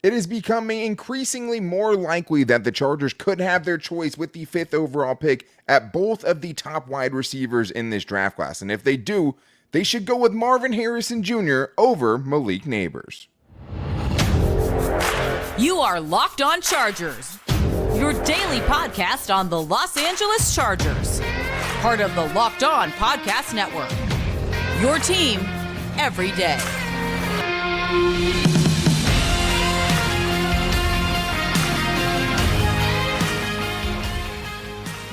It is becoming increasingly more likely that the Chargers could have their choice with the 5th overall pick at both of the top wide receivers in this draft class. And if they do, they should go with Marvin Harrison Jr. over Malik Nabers. You are Locked On Chargers, your daily podcast on the Los Angeles Chargers, part of the Locked On Podcast Network, your team every day.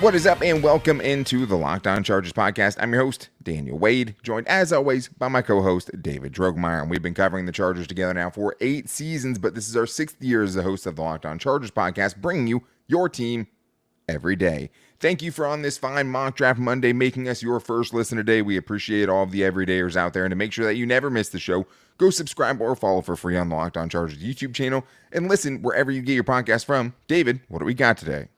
What is up, and welcome into the Locked On Chargers podcast. I'm your host, Daniel Wade, joined as always by my co-host, David Drogemeyer. And we've been covering the Chargers together now for 8 seasons, but this is our 6th year as the host of the Locked On Chargers podcast, bringing you your team every day. Thank you for on this fine mock draft Monday making us your first listen today. We appreciate all of the everydayers out there, and to make sure that you never miss the show, go subscribe or follow for free on the Locked On Chargers YouTube channel and listen wherever you get your podcast from. David, what do we got today?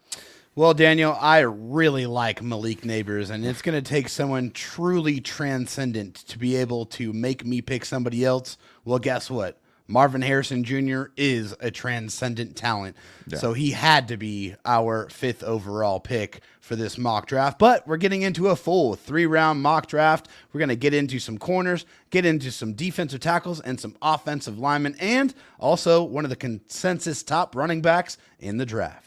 Well, Daniel, I really like Malik Nabers, and it's going to take someone truly transcendent to be able to make me pick somebody else. Well, guess what? Marvin Harrison Jr. is a transcendent talent, so he had to be our 5th overall pick for this mock draft. But we're getting into a full 3-round mock draft. We're going to get into some corners, get into some defensive tackles, and some offensive linemen, and also one of the consensus top running backs in the draft.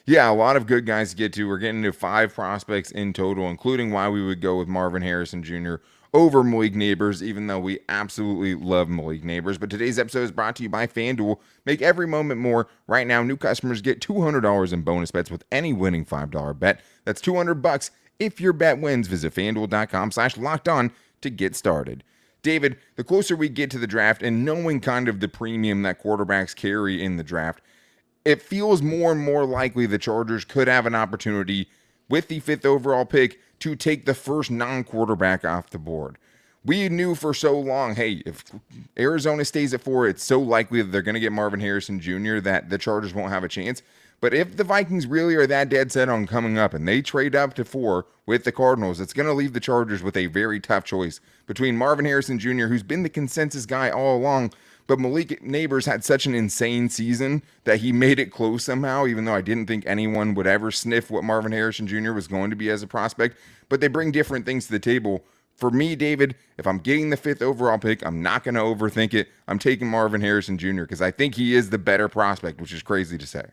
Yeah, a lot of good guys to get to. We're getting to 5 prospects in total, including why we would go with Marvin Harrison Jr. over Malik Nabers, even though we absolutely love Malik Nabers. But today's episode is brought to you by FanDuel. Make every moment more. Right now, new customers get $200 in bonus bets with any winning $5 bet. That's $200 if your bet wins. Visit FanDuel.com/lockedon to get started. David, the closer we get to the draft and knowing kind of the premium that quarterbacks carry in the draft, it feels more and more likely the Chargers could have an opportunity with the 5th overall pick to take the first non-quarterback off the board. We knew for so long, hey, if Arizona stays at 4, it's so likely that they're going to get Marvin Harrison Jr. that the Chargers won't have a chance. But if the Vikings really are that dead set on coming up and they trade up to 4 with the Cardinals, it's going to leave the Chargers with a very tough choice between Marvin Harrison Jr., who's been the consensus guy all along, but Malik Nabers had such an insane season that he made it close somehow, even though I didn't think anyone would ever sniff what Marvin Harrison Jr. was going to be as a prospect. But they bring different things to the table. For me, David, if I'm getting the 5th overall pick, I'm not going to overthink it. I'm taking Marvin Harrison Jr. because I think he is the better prospect, which is crazy to say.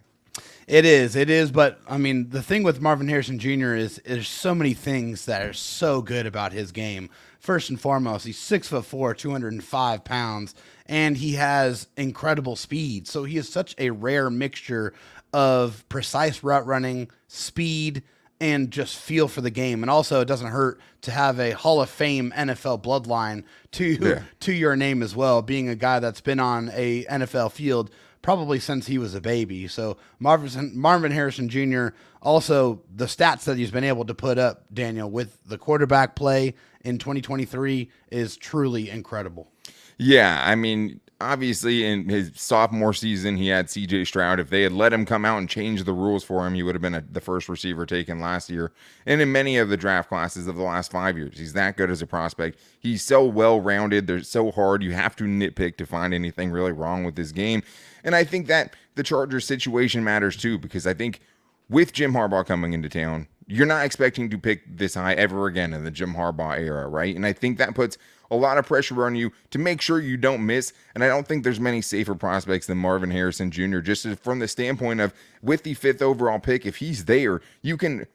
It is. But, I mean, the thing with Marvin Harrison Jr. is there's so many things that are so good about his game. First and foremost, he's 6'4", 205 pounds, and he has incredible speed. So he is such a rare mixture of precise route running, speed, and just feel for the game. And also, it doesn't hurt to have a Hall of Fame NFL bloodline to your name as well, being a guy that's been on a NFL field probably since he was a baby. So Marvin Harrison Jr., also the stats that he's been able to put up, Daniel, with the quarterback play in 2023 is truly incredible. Yeah, I mean, obviously in his sophomore season, he had C.J. Stroud. If they had let him come out and change the rules for him, he would have been the first receiver taken last year. And in many of the draft classes of the last 5 years, he's that good as a prospect. He's so well-rounded. They're so hard. You have to nitpick to find anything really wrong with his game. And I think that the Chargers situation matters too, because I think with Jim Harbaugh coming into town, you're not expecting to pick this high ever again in the Jim Harbaugh era, right? And I think that puts a lot of pressure on you to make sure you don't miss. And I don't think there's many safer prospects than Marvin Harrison Jr., just from the standpoint of with the 5th overall pick, if he's there, you can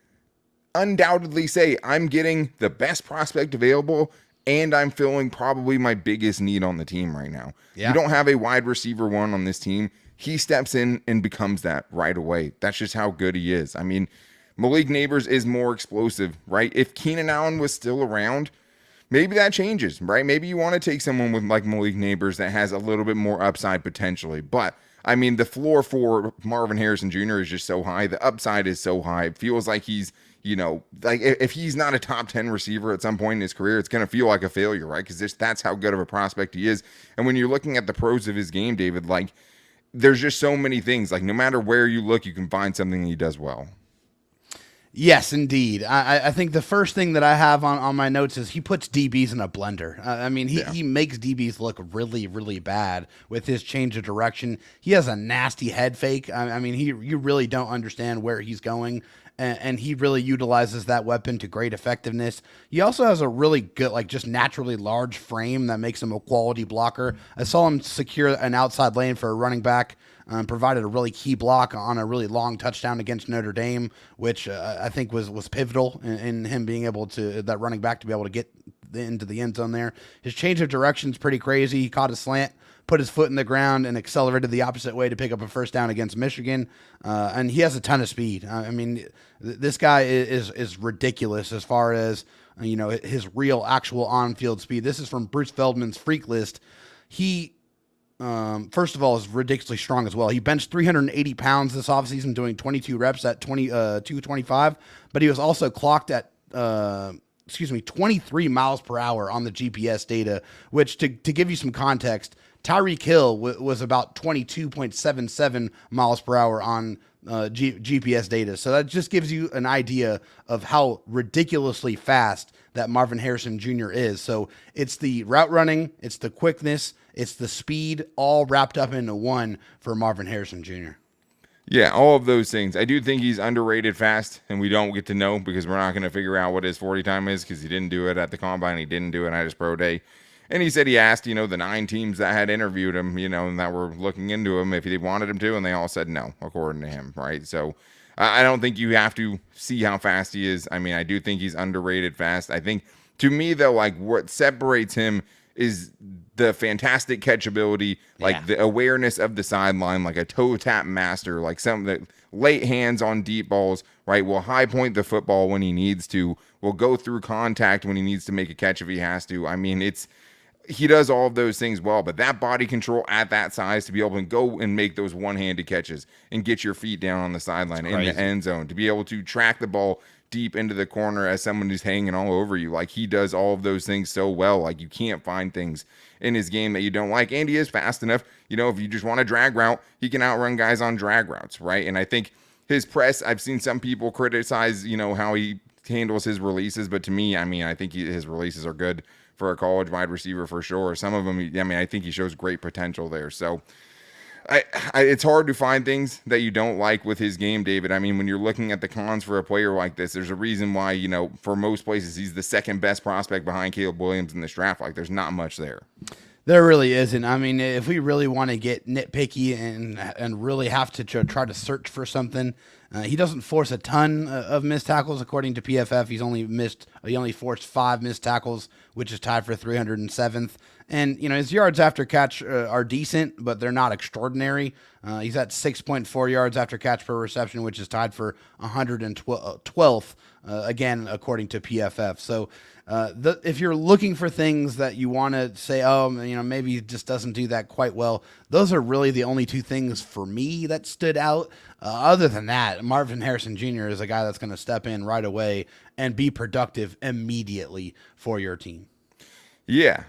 undoubtedly say, I'm getting the best prospect available and I'm filling probably my biggest need on the team right now. Yeah. You don't have a wide receiver 1 on this team. He steps in and becomes that right away. That's just how good he is. I mean, Malik Nabers is more explosive, right? If Keenan Allen was still around, maybe that changes, right? Maybe you want to take someone with like Malik Nabers that has a little bit more upside potentially. But, I mean, the floor for Marvin Harrison Jr. is just so high. The upside is so high. It feels like he's, you know, like if he's not a top 10 receiver at some point in his career, it's going to feel like a failure, right? Because that's how good of a prospect he is. And when you're looking at the pros of his game, David, like, there's just so many things. Like, no matter where you look, you can find something he does well. Yes, indeed. I think the first thing that I have on my notes is he puts DBs in a blender. He makes DBs look really, really bad with his change of direction. He has a nasty head fake. You really don't understand where he's going, and he really utilizes that weapon to great effectiveness. He also has a really good, just naturally large frame that makes him a quality blocker. I saw him secure an outside lane for a running back. Provided a really key block on a really long touchdown against Notre Dame, which I think was pivotal in him being able to, that running back, to be able to get into the end zone there. His change of direction is pretty crazy. He caught a slant, put his foot in the ground, and accelerated the opposite way to pick up a first down against Michigan. And he has a ton of speed. This guy is ridiculous as far as his real actual on-field speed. This is from Bruce Feldman's Freak List. He first of all, is ridiculously strong as well. He benched 380 pounds this offseason, doing 22 reps at 225, but he was also clocked at 23 miles per hour on the GPS data, which, to give you some context, Tyreek Hill was about 22.77 miles per hour on GPS data. So that just gives you an idea of how ridiculously fast that Marvin Harrison Jr. is. So it's the route running, it's the quickness, it's the speed, all wrapped up into one for Marvin Harrison Jr. Yeah, all of those things. I do think he's underrated fast, and we don't get to know because we're not going to figure out what his 40 time is because he didn't do it at the combine. He didn't do it at his pro day. And he said he asked, the 9 teams that had interviewed him, and that were looking into him if they wanted him to, and they all said no, according to him, right? So I don't think you have to see how fast he is. I do think he's underrated fast. I think, to me, though, what separates him is the fantastic catchability, the awareness of the sideline, like a toe tap master, like some that late hands on deep balls, right? Will high point the football when he needs to, will go through contact when he needs to make a catch if he has to. He does all of those things well, but that body control at that size to be able to go and make those one-handed catches and get your feet down on the sideline in the end zone, to be able to track the ball deep into the corner as someone who's hanging all over you. He does all of those things so well. You can't find things in his game that you don't like. And he is fast enough. If you just want a drag route, he can outrun guys on drag routes, right? And I think his press, I've seen some people criticize, how he handles his releases, but to me, I think his releases are good for a college wide receiver for sure. Some of them, I think he shows great potential there. So it's hard to find things that you don't like with his game, David. When you're looking at the cons for a player like this, there's a reason why, for most places, he's the second best prospect behind Caleb Williams in this draft. There's not much there. There really isn't. If we really want to get nitpicky and really have to try to search for something, he doesn't force a ton of missed tackles. According to PFF, he only forced 5 missed tackles, which is tied for 307th. And, his yards after catch are decent, but they're not extraordinary. He's at 6.4 yards after catch per reception, which is tied for 112th, again, according to PFF. So if you're looking for things that you want to say, maybe he just doesn't do that quite well, those are really the only 2 things for me that stood out. Other than that, Marvin Harrison Jr. is a guy that's going to step in right away and be productive immediately for your team. Yeah,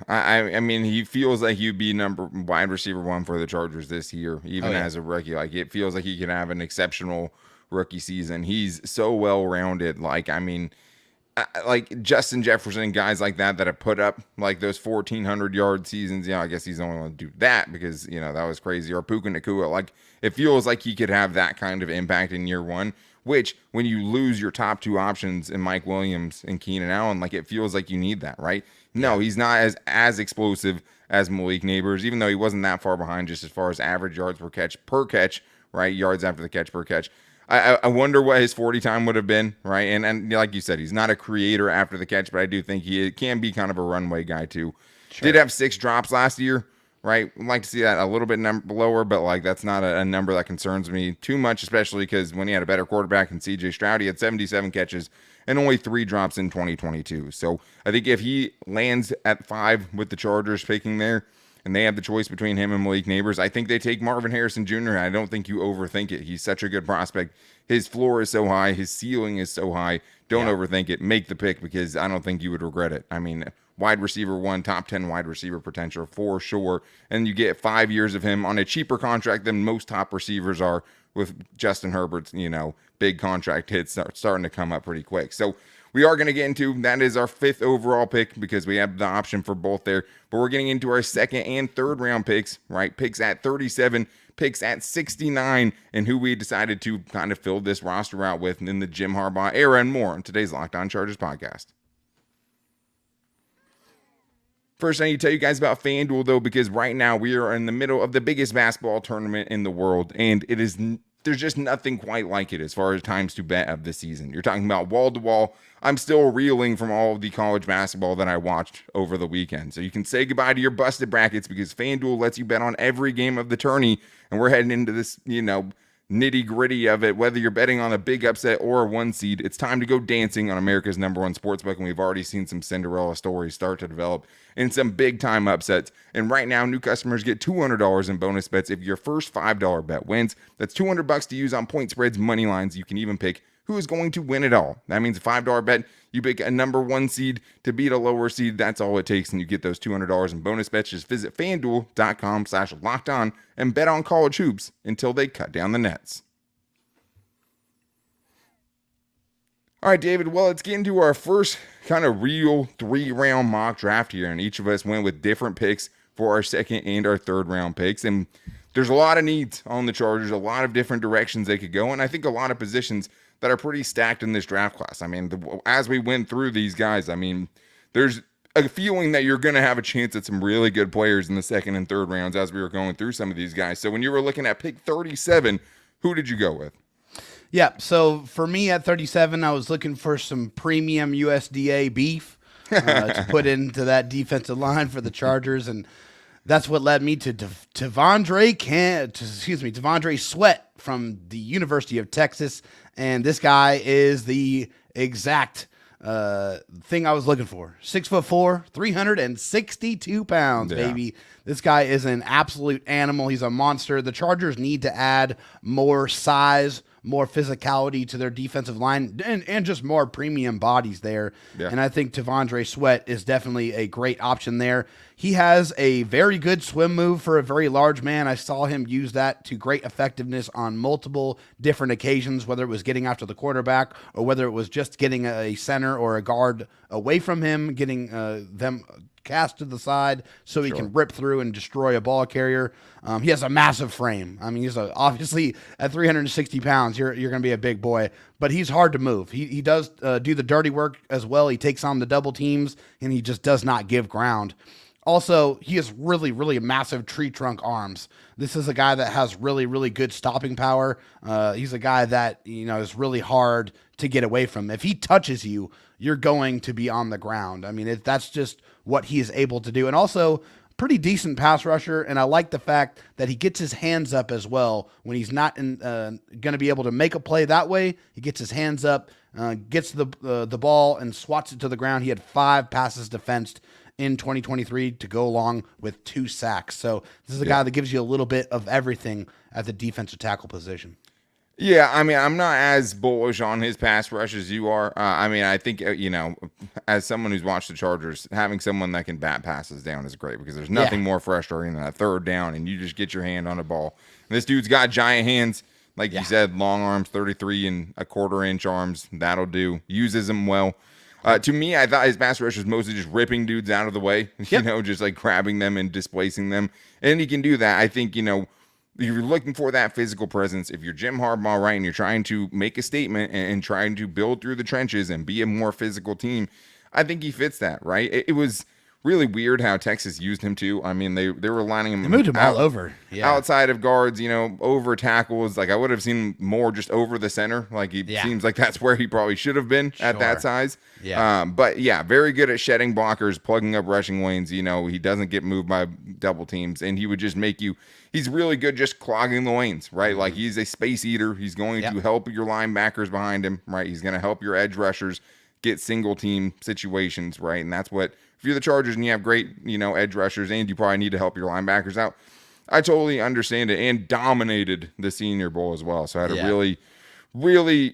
he feels like he'd be wide receiver 1 for the Chargers this year, even as a rookie. It feels like he can have an exceptional rookie season. He's so well-rounded. Justin Jefferson, guys like that have put up those 1,400-yard seasons. I guess he's only going to do that because, that was crazy. Or Puka Nacua. It feels like he could have that kind of impact in year 1, which when you lose your top 2 options in Mike Williams and Keenan Allen, it feels like you need that, right? No, he's not as explosive as Malik Nabers, even though he wasn't that far behind just as far as average yards per catch, right? Yards after the catch per catch. I wonder what his 40 time would have been, right? And like you said, he's not a creator after the catch, but I do think he can be kind of a runway guy too. Sure. Did have 6 drops last year, right? I'd like to see that a little bit lower, but that's not a number that concerns me too much, especially because when he had a better quarterback than CJ Stroud, he had 77 catches and only 3 drops in 2022. So I think if he lands at 5 with the Chargers picking there, and they have the choice between him and Malik Nabers, I think they take Marvin Harrison Jr. I don't think you overthink it. He's such a good prospect. His floor is so high. His ceiling is so high. Don't overthink it. Make the pick because I don't think you would regret it. Wide receiver 1, top 10 wide receiver potential for sure. And you get 5 years of him on a cheaper contract than most top receivers are with Justin Herbert's, big contract hits starting to come up pretty quick. So we are going to get into, that is our 5th overall pick because we have the option for both there. But we're getting into our 2nd and 3rd round picks, right? Picks at 37, picks at 69, and who we decided to kind of fill this roster out with in the Jim Harbaugh era and more on today's Locked On Chargers podcast. First, I need to tell you guys about FanDuel, though, because right now we are in the middle of the biggest basketball tournament in the world, and there's just nothing quite like it as far as times to bet of the season. You're talking about wall to wall. I'm still reeling from all of the college basketball that I watched over the weekend. So you can say goodbye to your busted brackets because FanDuel lets you bet on every game of the tourney. And we're heading into this, nitty gritty of it. Whether you're betting on a big upset or a 1 seed, it's time to go dancing on America's #1 sportsbook. And we've already seen some Cinderella stories start to develop and some big time upsets. And right now, new customers get $200 in bonus bets if your first $5 bet wins. That's $200 to use on point spreads, money lines. You can even pick who is going to win it all. That means a $5 bet, you pick a #1 seed to beat a lower seed. That's all it takes, and you get those $200 in bonus bets. Just visit FanDuel.com/lockedon and bet on college hoops until they cut down the nets. All right, David, well, let's get into our first kind of real 3-round mock draft here, and each of us went with different picks for our 2nd and our 3rd round picks, and there's a lot of needs on the Chargers, a lot of different directions they could go, and I think a lot of positions that are pretty stacked in this draft class. I mean, as we went through these guys, I mean, there's a feeling that you're going to have a chance at some really good players in the 2nd and 3rd rounds as we were going through some of these guys. So when you were looking at pick 37, who did you go with? Yeah, so for me at 37, I was looking for some premium USDA beef to put into that defensive line for the Chargers, and that's what led me to T'Vondre Sweat from the University of Texas. And this guy is the exact thing I was looking for. 6'4", 362 pounds, baby. This guy is an absolute animal. He's a monster. The Chargers need to add more size, more physicality to their defensive line, and just more premium bodies there. Yeah. And I think T'Vondre Sweat is definitely a great option there. He has a very good swim move for a very large man. I saw him use that to great effectiveness on multiple different occasions, whether it was getting after the quarterback or whether it was just getting a center or a guard away from him, getting them cast to the side so he can rip through and destroy a ball carrier. He has a massive frame. I mean, he's obviously at 360 pounds, you're going to be a big boy, but he's hard to move. He does do the dirty work as well. He takes on the double teams, and he just does not give ground. Also, he has really, really massive tree trunk arms. This is a guy that has really, really good stopping power. He's a guy that, is really hard to get away from. If he touches you, you're going to be on the ground. I mean, that's just what he is able to do. And also, pretty decent pass rusher, and I like the fact that he gets his hands up as well when he's not going to be able to make a play that way. He gets his hands up, gets the ball, and swats it to the ground. He had 5 passes defensed in 2023 to go along with 2 sacks. So this is a guy that gives you a little bit of everything at the defensive tackle position. Yeah, I mean, I'm not as bullish on his pass rush as you are. I mean, I think, as someone who's watched the Chargers, having someone that can bat passes down is great because there's nothing more frustrating than a 3rd down and you just get your hand on a ball. And this dude's got giant hands. Like you said, long arms, 33.25-inch arms. That'll do. Uses them well. To me, I thought his pass rush was mostly just ripping dudes out of the way, just like grabbing them and displacing them. And he can do that. I think, if you're looking for that physical presence, if you're Jim Harbaugh, right, and you're trying to make a statement and trying to build through the trenches and be a more physical team, I think he fits that, right? It was really weird how Texas used him too. I mean, they were lining him. They moved him all over. Yeah. Outside of guards, over tackles. Like I would have seen more just over the center. Like he seems like that's where he probably should have been at that size. Yeah. But yeah, very good at shedding blockers, plugging up rushing lanes. He doesn't get moved by double teams, and he would just make you. He's really good just clogging the lanes, right? Like he's a space eater. He's going to help your linebackers behind him, right? He's going to help your edge rushers get single team situations, right? And that's what, if you're the Chargers and you have great, edge rushers and you probably need to help your linebackers out, I totally understand it, and dominated the Senior Bowl as well. So I had a really, really,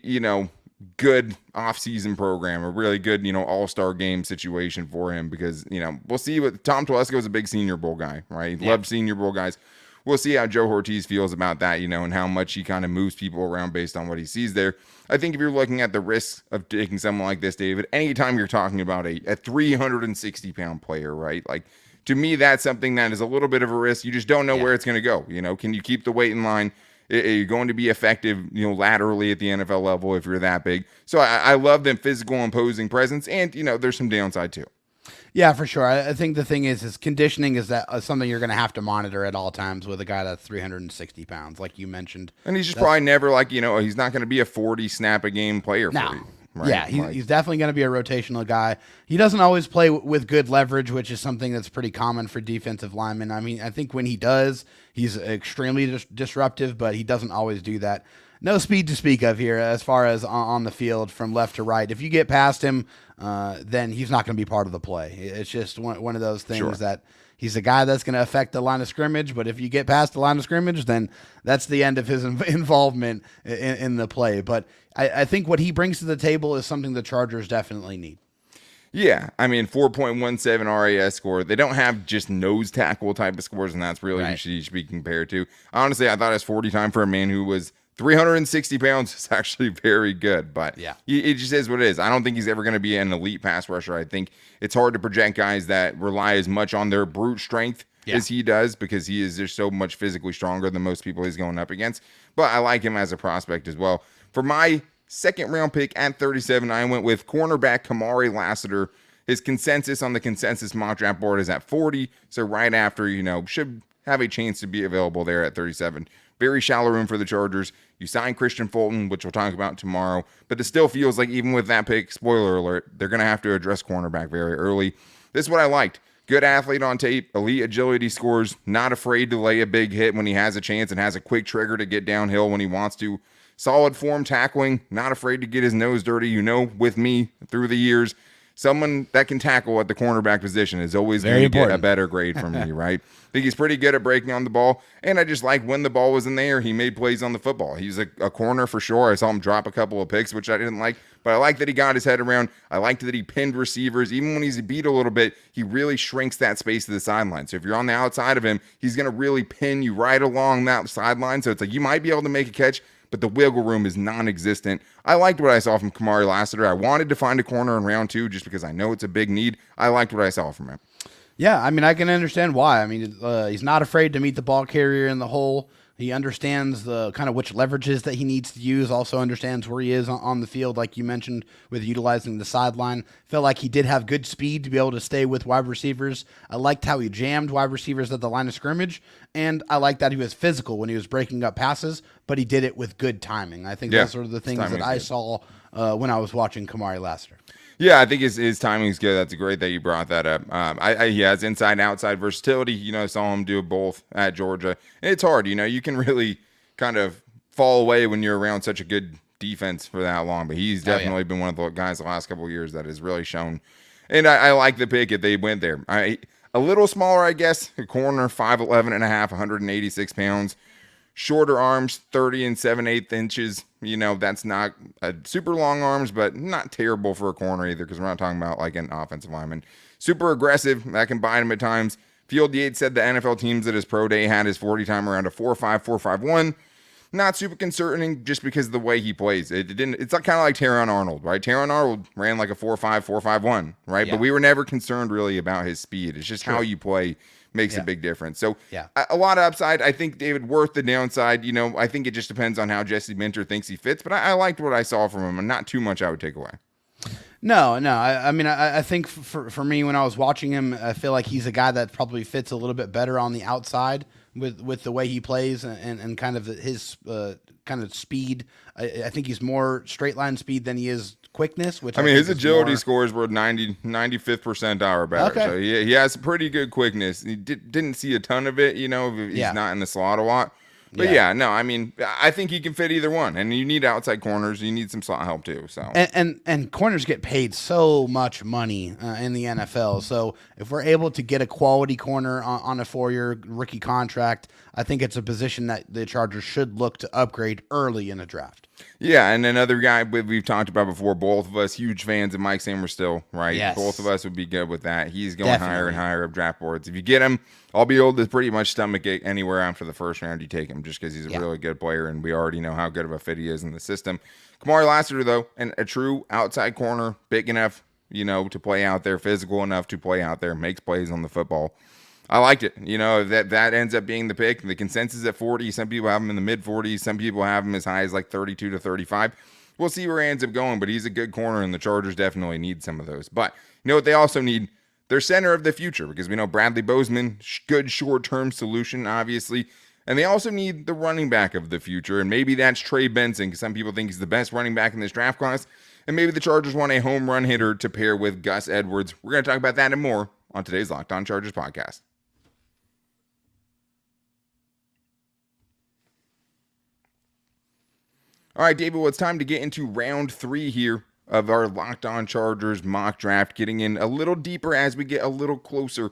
good off-season program, a really good, all-star game situation for him because, we'll see what Tom Telesco is a big Senior Bowl guy, right? He loved Senior Bowl guys. we'll see how Joe Ortiz feels about that, and how much he kind of moves people around based on what he sees there. I think if you're looking at the risks of taking someone like this, David, anytime you're talking about a 360-pound player, right? Like, to me, that's something that is a little bit of a risk. You just don't know where it's going to go. Can you keep the weight in line? Are you going to be effective, laterally at the NFL level if you're that big? So I love the physical imposing presence, and, there's some downside too. Yeah, for sure. I think the thing is conditioning is that something you're going to have to monitor at all times with a guy that's 360 pounds, like you mentioned. And he's just probably never he's not going to be a 40 snap a game player for you. Right? Yeah, he's definitely going to be a rotational guy. He doesn't always play with good leverage, which is something that's pretty common for defensive linemen. I mean, I think when he does, he's extremely disruptive, but he doesn't always do that. No speed to speak of here as far as on the field from left to right. If you get past him, then he's not going to be part of the play. It's just one of those things that he's a guy that's going to affect the line of scrimmage, but if you get past the line of scrimmage, then that's the end of his involvement in the play. But I think what he brings to the table is something the Chargers definitely need. Yeah, I mean, 4.17 RAS score. They don't have just nose tackle type of scores, and that's really what he should be compared to. Honestly, I thought his 40 time for a man who was 360 pounds is actually very good, but it just is what it is. I don't think he's ever going to be an elite pass rusher. I think it's hard to project guys that rely as much on their brute strength as he does, because he is just so much physically stronger than most people he's going up against. But I like him as a prospect as well. For my second round pick at 37, I went with cornerback Kamari Lassiter. His consensus on the consensus mock draft board is at 40, so right after, should have a chance to be available there at 37. Very shallow room for the Chargers. You sign Christian Fulton, which we'll talk about tomorrow, but it still feels like even with that pick, spoiler alert, they're going to have to address cornerback very early. This is what I liked. Good athlete on tape, elite agility scores, not afraid to lay a big hit when he has a chance and has a quick trigger to get downhill when he wants to. Solid form tackling, not afraid to get his nose dirty. With me through the years, someone that can tackle at the cornerback position is always going to get a better grade from me, right? I think he's pretty good at breaking on the ball, and I just like when the ball was in the air, he made plays on the football. He's a corner for sure. I saw him drop a couple of picks, which I didn't like, but I like that he got his head around. I liked that he pinned receivers. Even when he's beat a little bit, he really shrinks that space to the sideline. So if you're on the outside of him, he's going to really pin you right along that sideline. So it's like you might be able to make a catch, but the wiggle room is non-existent. I liked what I saw from Kamari Lassiter. I wanted to find a corner in round 2 just because I know it's a big need. I liked what I saw from him. Yeah, I mean, I can understand why. I mean, he's not afraid to meet the ball carrier in the hole. He understands the kind of which leverages that he needs to use, also understands where he is on the field, like you mentioned, with utilizing the sideline. Felt like he did have good speed to be able to stay with wide receivers. I liked how he jammed wide receivers at the line of scrimmage, and I liked that he was physical when he was breaking up passes, but he did it with good timing. I think those are the things that I saw when I was watching Kamari Lassiter. Yeah, I think his timing is good. That's great that you brought that up. He has inside-outside versatility. Saw him do both at Georgia. And it's hard. You can really kind of fall away when you're around such a good defense for that long. But he's definitely been one of the guys the last couple of years that has really shown. And I like the pick if they went there. A little smaller, I guess. A corner, 5'11 and a half, 186 pounds. Shorter arms, 30 and 7/8 inches. That's not super long arms, but not terrible for a corner either, because we're not talking about like an offensive lineman. Super aggressive. That can bite him at times. Field Yates said the NFL teams at his pro day had his 40 time around a 4.5, 4.51. Not super concerning just because of the way he plays. It's kind of like Terron Arnold, right? Terron Arnold ran like a 4.5, 4.51, right? Yeah. But we were never concerned really about his speed. It's just how you play makes a big difference. So a lot of upside. I think David worth the downside. I think it just depends on how Jesse Minter thinks he fits, but I liked what I saw from him, and not too much I would take away. No. I mean, I think for me, when I was watching him, I feel like he's a guy that probably fits a little bit better on the outside with the way he plays and kind of his kind of speed. I think he's more straight line speed than he is quickness, which his agility scores were 95th percentile or better. Okay. So he has pretty good quickness. He didn't see a ton of it, he's not in the slot a lot. But I think he can fit either one. And you need outside corners. You need some slot help too. So and corners get paid so much money in the NFL. So if we're able to get a quality corner on a 4-year rookie contract, I think it's a position that the Chargers should look to upgrade early in the draft. Yeah, and another guy we've talked about before, both of us huge fans of Mike Samerstill, right? Yes. Both of us would be good with that. He's going Definitely. higher and higher up draft boards. If you get him, I'll be able to pretty much stomach it anywhere after the first round you take him, just because he's a really good player, and we already know how good of a fit he is in the system. Kamari Lassiter, though, and a true outside corner, big enough, to play out there, physical enough to play out there, makes plays on the football. I liked it. That ends up being the pick. The consensus at 40. Some people have him in the mid 40s. Some people have him as high as like 32 to 35. We'll see where he ends up going, but he's a good corner, and the Chargers definitely need some of those. But you know what they also need? Their center of the future, because we know Bradley Bozeman, good short-term solution, obviously. And they also need the running back of the future, and maybe that's Trey Benson, because some people think he's the best running back in this draft class. And maybe the Chargers want a home run hitter to pair with Gus Edwards. We're going to talk about that and more on today's Locked On Chargers podcast. All right, David, well, it's time to get into round 3 here of our Locked On Chargers mock draft, getting in a little deeper as we get a little closer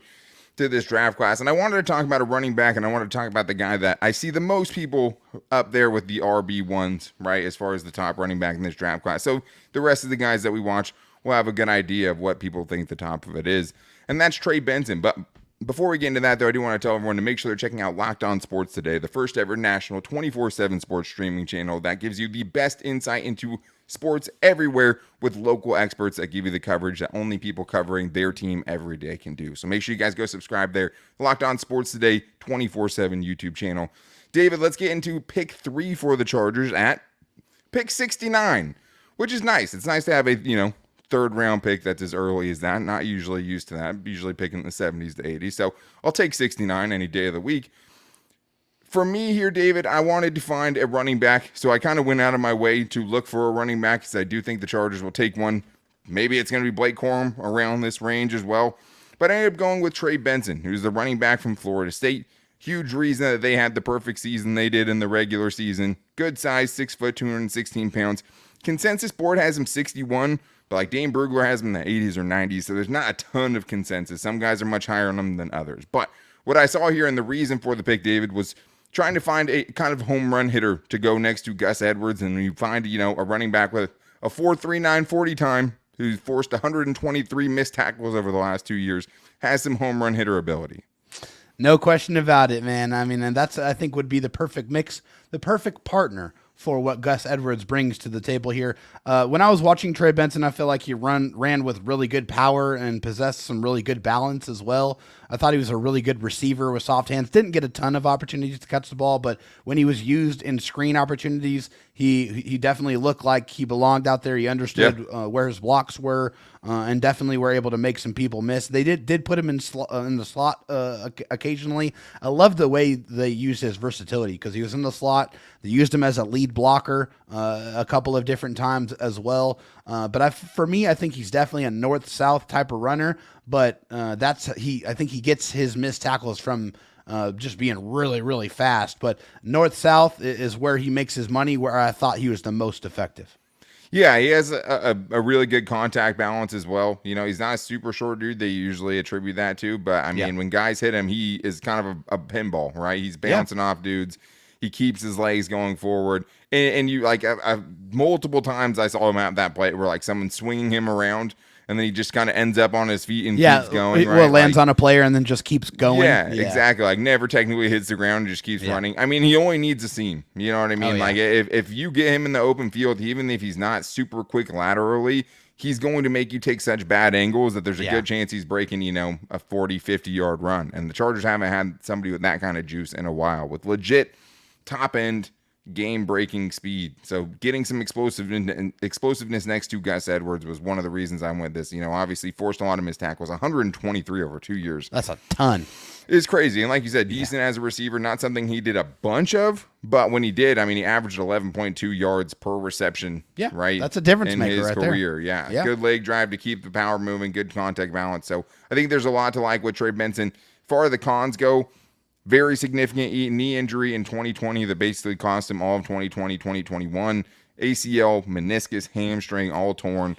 to this draft class. And I wanted to talk about a running back, and I wanted to talk about the guy that I see the most people up there with the RB1s, right, as far as the top running back in this draft class. So the rest of the guys that we watch will have a good idea of what people think the top of it is. And that's Trey Benson. But before we get into that, though, I do want to tell everyone to make sure they're checking out Locked On Sports Today, the first ever national 24/7 sports streaming channel that gives you the best insight into sports everywhere with local experts that give you the coverage that only people covering their team every day can do. So make sure you guys go subscribe there. Locked On Sports Today 24/7 YouTube channel. David, let's get into pick 3 for the Chargers at pick 69, which is nice. It's nice to have a, third round pick that's as early as that. Not usually used to that. Usually picking the 70s to 80s. So I'll take 69 any day of the week. For me here, David, I wanted to find a running back. So I kind of went out of my way to look for a running back because I do think the Chargers will take one. Maybe it's going to be Blake Corum around this range as well. But I ended up going with Trey Benson, who's the running back from Florida State. Huge reason that they had the perfect season they did in the regular season. Good size, 6 foot, 216 pounds. Consensus board has him 61. But like Dane Brugler has him in the 80s or 90s, so there's not a ton of consensus. Some guys are much higher on him than others. But what I saw here and the reason for the pick, David, was trying to find a kind of home run hitter to go next to Gus Edwards. And you find, a running back with a 4.39 40 time who's forced 123 missed tackles over the last 2 years, has some home run hitter ability. No question about it, man. I mean, and that's, I think, would be the perfect mix, the perfect partner for what Gus Edwards brings to the table here. When I was watching Trey Benson, I feel like he ran with really good power and possessed some really good balance as well. I thought he was a really good receiver with soft hands. Didn't get a ton of opportunities to catch the ball, but when he was used in screen opportunities, he definitely looked like he belonged out there. He understood where his blocks were, and definitely were able to make some people miss. They did put him in the slot occasionally. I love the way they used his versatility because he was in the slot. They used him as a lead blocker a couple of different times as well. But for me, I think he's definitely a north-south type of runner. But I think he gets his missed tackles from just being really, really fast. But north-south is where he makes his money, where I thought he was the most effective. Yeah, he has a really good contact balance as well. He's not a super short dude. They usually attribute that to. But, I mean, when guys hit him, he is kind of a pinball, right? He's bouncing off dudes. He keeps his legs going forward. And you, multiple times I saw him at that play where, someone's swinging him around, and then he just kind of ends up on his feet and keeps going. Well, lands on a player and then just keeps going. Yeah, exactly. Never technically hits the ground and just keeps running. I mean, he only needs a seam. You know what I mean? If you get him in the open field, even if he's not super quick laterally, he's going to make you take such bad angles that there's a good chance he's breaking, a 40, 50-yard run. And the Chargers haven't had somebody with that kind of juice in a while, with legit top-end game-breaking speed. So getting some explosiveness next to Gus Edwards was one of the reasons I went this. Obviously forced a lot of missed tackles, 123 over 2 years. That's a ton. It's crazy. And like you said, decent as a receiver, not something he did a bunch of, but when he did, I mean, he averaged 11.2 yards per reception. Yeah, right. That's a difference in maker his right career. there. Yeah. Good leg drive to keep the power moving, good contact balance. So I think there's a lot to like with Trey Benson. As far as the cons go, very significant knee injury in 2020 that basically cost him all of 2020, 2021. ACL, meniscus, hamstring, all torn.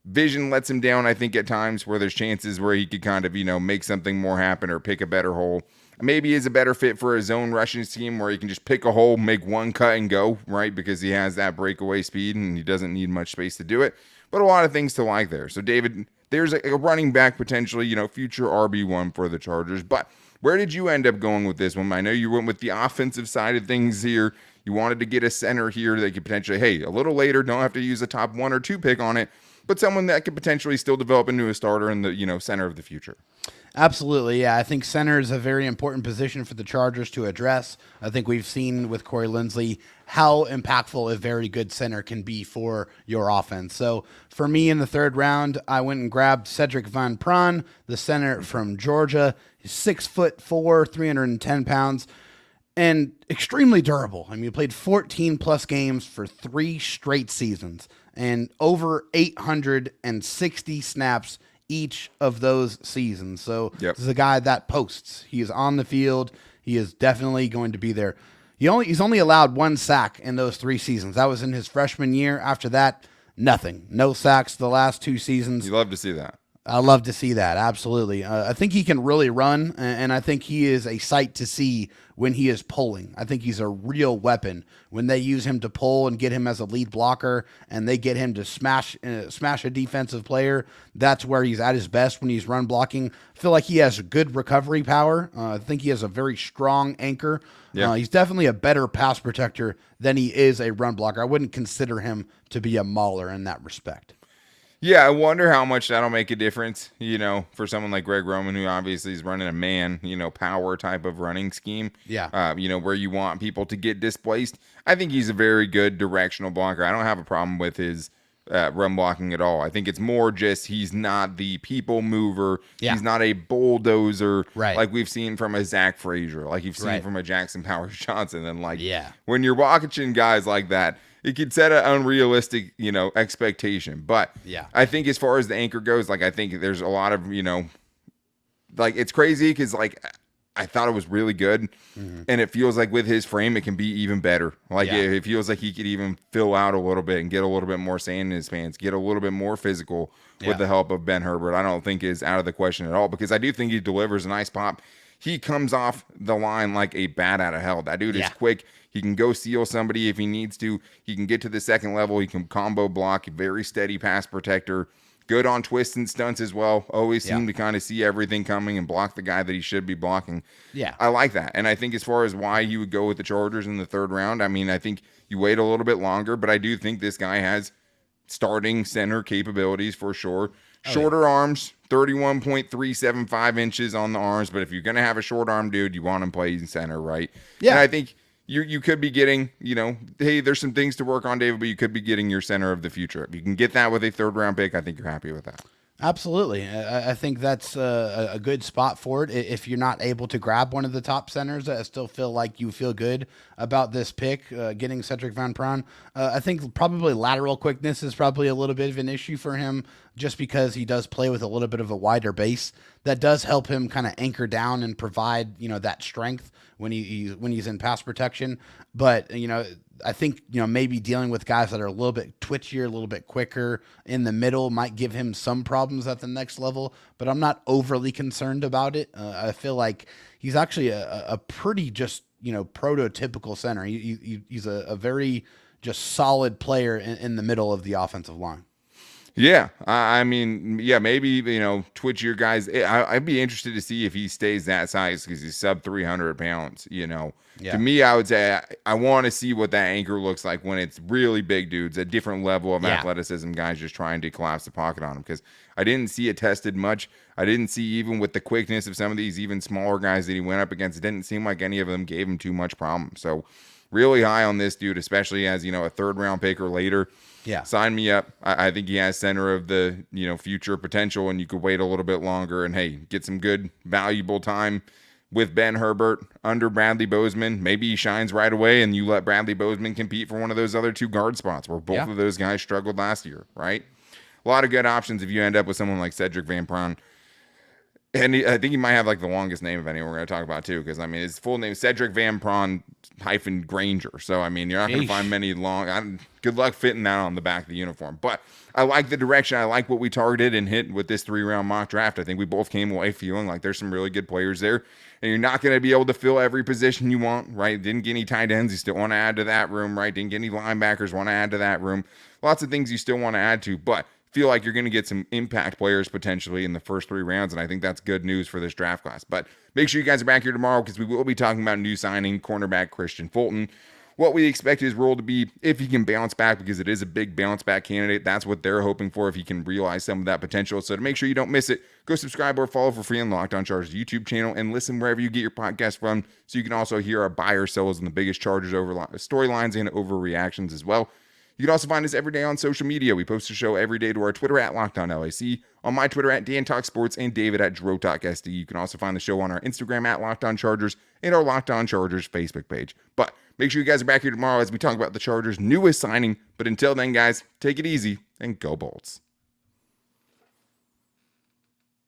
Vision lets him down, I think, at times where there's chances where he could kind of, make something more happen or pick a better hole. maybe is a better fit for a zone rushing scheme where he can just pick a hole, make one cut and go, right? Because he has that breakaway speed and he doesn't need much space to do it. But a lot of things to like there. So, David, there's a running back potentially, future RB1 for the Chargers. But where did you end up going with this one? I know you went with the offensive side of things here. You wanted to get a center here that could potentially, hey, a little later, don't have to use a top 1 or 2 pick on it, but someone that could potentially still develop into a starter in the, center of the future. Absolutely, yeah. I think center is a very important position for the Chargers to address. I think we've seen with Corey Linsley how impactful a very good center can be for your offense. So for me in the 3rd round, I went and grabbed Cedric Van Pran, the center from Georgia. He's 6'4", 310 pounds, and extremely durable. I mean, he played 14-plus games for 3 straight seasons and over 860 snaps each of those seasons. So This is a guy that posts. He is on the field. He is definitely going to be there. He's only allowed 1 sack in those 3 seasons. That was in his freshman year. After that, nothing. No sacks the last 2 seasons. You love to see that. I love to see that. Absolutely. I think he can really run, and I think he is a sight to see when he is pulling. I think he's a real weapon when they use him to pull and get him as a lead blocker, and they get him to smash a defensive player. That's where he's at his best when he's run blocking. I feel like he has good recovery power. I think he has a very strong anchor. Yeah. He's definitely a better pass protector than he is a run blocker. I wouldn't consider him to be a mauler in that respect. Yeah, I wonder how much that'll make a difference, for someone like Greg Roman, who obviously is running a man, power type of running scheme. Yeah. Where you want people to get displaced. I think he's a very good directional blocker. I don't have a problem with his run blocking at all. I think it's more just he's not the people mover. Yeah. He's not a bulldozer right. like we've seen from a Zach Frazier, like you've seen right. from a Jackson Powers Johnson. And yeah. when you're watching guys like that, it could set an unrealistic, expectation. But yeah. I think as far as the anchor goes, I think there's a lot of, it's crazy because, I thought it was really good. Mm-hmm. And it feels like with his frame, it can be even better. It feels like he could even fill out a little bit and get a little bit more sand in his pants, get a little bit more physical with the help of Ben Herbert. I don't think is out of the question at all because I do think he delivers a nice pop. He comes off the line like a bat out of hell. That dude is quick. He can go seal somebody if he needs to. He can get to the second level. He can combo block. Very steady pass protector. Good on twists and stunts as well. Always seem to kind of see everything coming and block the guy that he should be blocking. Yeah. I like that. And I think as far as why you would go with the Chargers in the 3rd round, I think you wait a little bit longer, but I do think this guy has starting center capabilities for sure. Shorter arms, 31.375 inches on the arms. But if you're going to have a short arm dude, you want him playing center, right? Yeah. And I think you could be getting, hey, there's some things to work on, David, but you could be getting your center of the future. If you can get that with a 3rd round pick, I think you're happy with that. Absolutely. I think that's a good spot for it. If you're not able to grab one of the top centers, I still feel like you feel good about this pick, getting Cedric Van Pran. I think probably lateral quickness is probably a little bit of an issue for him just because he does play with a little bit of a wider base. That does help him kind of anchor down and provide, that strength when he's in pass protection. But, I think, maybe dealing with guys that are a little bit twitchier, a little bit quicker in the middle might give him some problems at the next level, but I'm not overly concerned about it. I feel like he's actually a pretty just, prototypical center. He's a very just solid player in the middle of the offensive line. Yeah, maybe, twitchier guys. I'd be interested to see if he stays that size because he's sub 300 pounds, To me, I would say I want to see what that anchor looks like when it's really big dudes, a different level of athleticism, guys just trying to collapse the pocket on him because I didn't see it tested much. I didn't see even with the quickness of some of these even smaller guys that he went up against, it didn't seem like any of them gave him too much problem. So really high on this dude, especially as, a 3rd round pick or later. Yeah. Sign me up. I think he has center of the, future potential, and you could wait a little bit longer and, hey, get some good, valuable time with Ben Herbert under Bradley Bozeman. Maybe he shines right away, and you let Bradley Bozeman compete for one of those other 2 guard spots where both of those guys struggled last year, right? A lot of good options if you end up with someone like Cedric Van Pran. And I think he might have like the longest name of anyone we're going to talk about too, because I mean his full name is Cedric Van Pron - Granger. So I mean you're not going to find many long. Good luck fitting that on the back of the uniform. But I like the direction. I like what we targeted and hit with this 3-round mock draft. I think we both came away feeling like there's some really good players there, and you're not going to be able to fill every position you want. Right? Didn't get any tight ends. You still want to add to that room. Right? Didn't get any linebackers. Want to add to that room. Lots of things you still want to add to, but feel like you're going to get some impact players potentially in the first 3 rounds, and I think that's good news for this draft class. But make sure you guys are back here tomorrow because we will be talking about new signing cornerback Christian Fulton. What we expect his role to be if he can bounce back, because it is a big bounce back candidate. That's what they're hoping for if he can realize some of that potential. So to make sure you don't miss it, go subscribe or follow for free on Locked On Chargers YouTube channel and listen wherever you get your podcast from, so you can also hear our buy or sells on the biggest Chargers over storylines and overreactions as well. You can also find us every day on social media. We post a show every day to our Twitter at LockedOnLAC, on my Twitter at DanTalkSports, and David at DroTalkSD. You can also find the show on our Instagram at Locked On Chargers and our Locked On Chargers Facebook page. But make sure you guys are back here tomorrow as we talk about the Chargers' newest signing. But until then, guys, take it easy and go Bolts.